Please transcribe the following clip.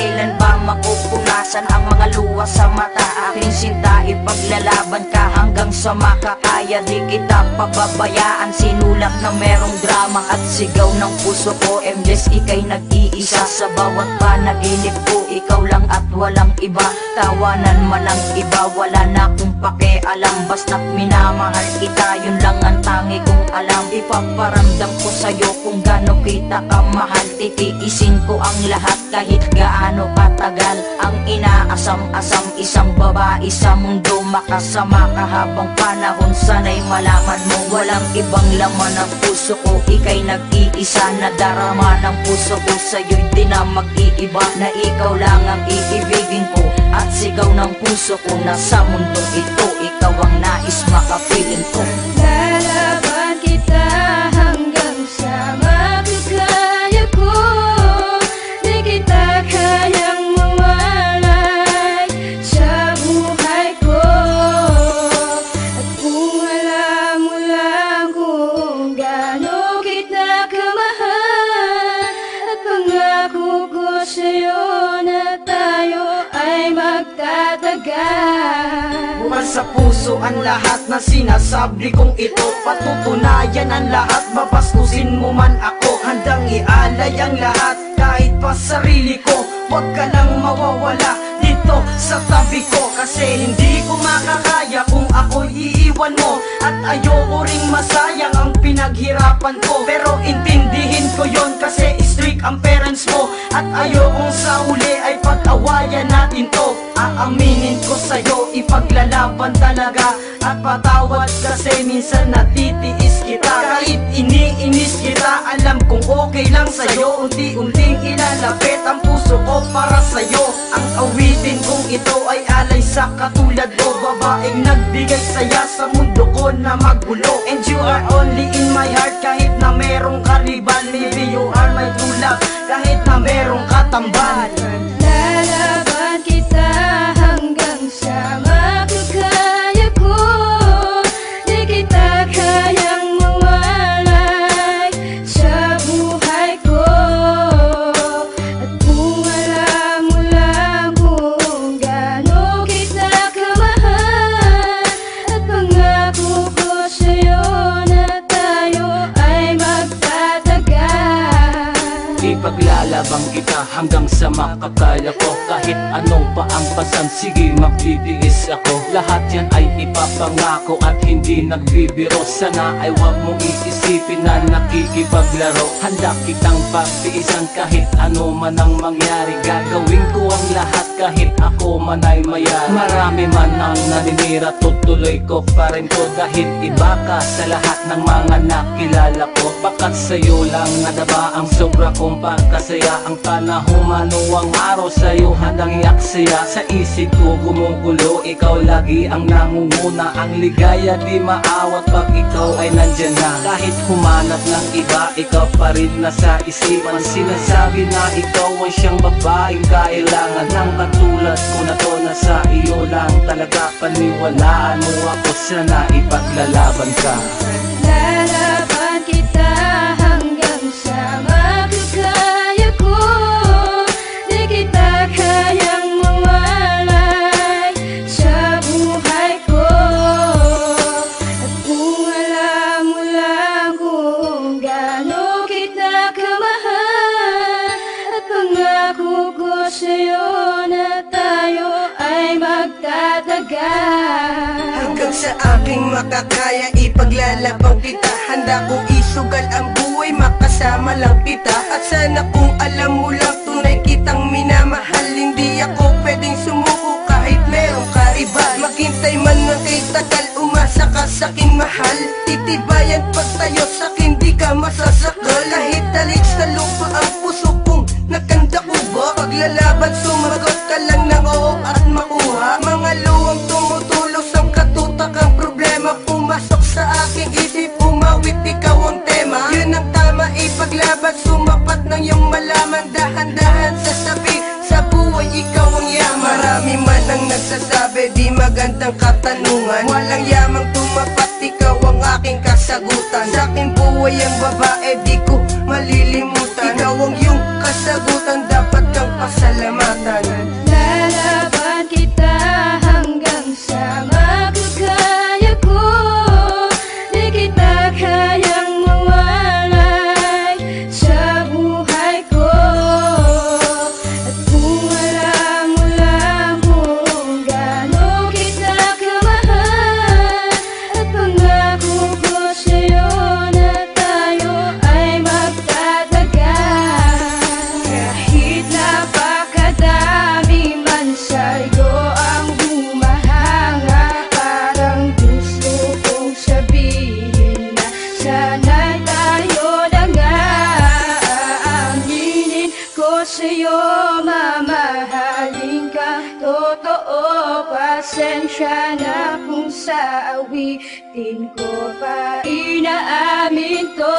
Kailan ba mapupunasan ang mga luha sa mata? Aking sinta, ipaglalaban ka hanggang sa makakaya. Di kita pababayaan, sinulat na merong drama at sigaw ng puso ko. MJs, ika'y nag-iisa sa bawat panaginip ko. Ikaw lang at walang iba, tawanan man ang iba. Wala na akong pakialam, basta't minamahal kita. Yun lang ang tangi kong alam. Ipaparamdam ko sa'yo kung gaano kita kamahal. Titiisin ko ang lahat kahit gaano katagal. Ang inaasam-asam, isang babae sa mundo. Makasama ka habang panahon, sana'y malaman mo walang ibang laman ng puso ko. Ika'y nag-iisa na darama ng puso ko. Sa'yo'y di na mag-iiba, na ikaw lang ang iibigin ko. At sigaw ng puso ko na sa mundong ito, ikaw ang nais makapiling ko. Lalaban kita hanggang sa makakaya ko. Di kita kayang mawalay sa buhay ko. At kung alam mo lang kung gaano kita kamahal, at pangako ko sa'yo na tayo ay magtatagal. Bukas sa puso ang lahat na sinasabi kong ito. Patutunayan ang lahat, babastusin mo man ako. Handang ialay ang lahat, kahit pa sarili ko. Huwag ka lang mawawala dito sa tabi ko. Kasi hindi ko makakaya kung ako'y iiwan mo. At ayoko ring masayang ang pinaghirapan ko. Pero intindihin ko yon kasi strict ang parents mo. At ayokong sa huli ay pag-awayan natin to. Aaminin ko sa'yo, ipaglalaban talaga. At patawad kasi minsan natitiis kita. Kahit iniinis kita, alam kong okay lang sa'yo. Unti-unting ilalapit ang puso ko para sa'yo. Ang awitin kong ito ay alay sa katulad ko. Babaeng nagbigay saya sa mundo ko na magulo. And you are only in my heart kahit na merong karibal. Maybe you are my true love kahit na merong katambal. Lalaban kita hanggang sa makakaya ko. Di kita kayang mawalay sa buhay ko. At kung alam mo lang kung gaano kita kamahal, at pangako ko sa'yo na tayo ay magtatagal. Ipaglalabang kita hanggang sa makakaya ko. Kahit anong paampasan, sige magtitiis ako. Lahat yan ay ipapangako at hindi nagbibiro. Sana ay wag mong iisipin na nakikipaglaro. Handa kitang pagtiisan kahit ano man ang mangyari. Gagawin ko ang lahat kahit ako man ay mayari. Marami man ang naninira, tutuloy ko pa rin ko. Dahil iba ka sa lahat ng mga nakilala ko. Bakat sa'yo lang nadaba ang sobra kong pagkasaya. Ang panahon man o ang araw sa'yo handang iaksaya. Sa isip ko gumugulo, ikaw lagi ang nangunguna. Ang ligaya di maawat pag ikaw ay nandyan na. Kahit humanap ng iba, ikaw pa rin nasa isipan. Sinasabi na ikaw ay siyang babaeng kailangan ng katulad ko na to. Na sa iyo lang talaga paniwalaan mo ako. Sana ipaglalaban ka. Lalaban kita hanggang sa makakaya ko. Di kita kayang mawalay sa buhay ko. At kung alam mo lang kung gaano kita kamahal, at pangako ko sa'yo na tayo ay magtatagal. Hanggang sa aking makakaya, ipaglalabang kita. Handa kong isugal ang buhay, makasama lang kita. At sana kung alam mo lang, tunay kitang minamahal. Hindi ako pwedeng sumuko kahit merong karibal. Maghintay man ng kay tagal, umasa ka sa'king mahal. Titibayan pagtayo sa'kin, di ka masasakal. Kahit talit sa lupa ang puso kong nakanda ko ba. Paglalaban, sumagot ka lang ng oo at makuha. Mga luwang tumutulos ang katutak, ang problema pumasok sa aking isip. Umawit, ikaw ang tema. Yun ang tama, ipaglaban, sumapat ng iyong malaman. Dahan-dahan sasabi, sa buhay ikaw ang yaman. Marami man ang nagsasabi, di magandang katanungan. Walang yamang tumapat, ikaw ang aking kasagutan. Sa aking buhay ang babae, di ko malilimutan. Ikaw ang iyong kasagutan, dapat kang pasalamatan. Pasensya na kung sa awitin ko pa inaamin to.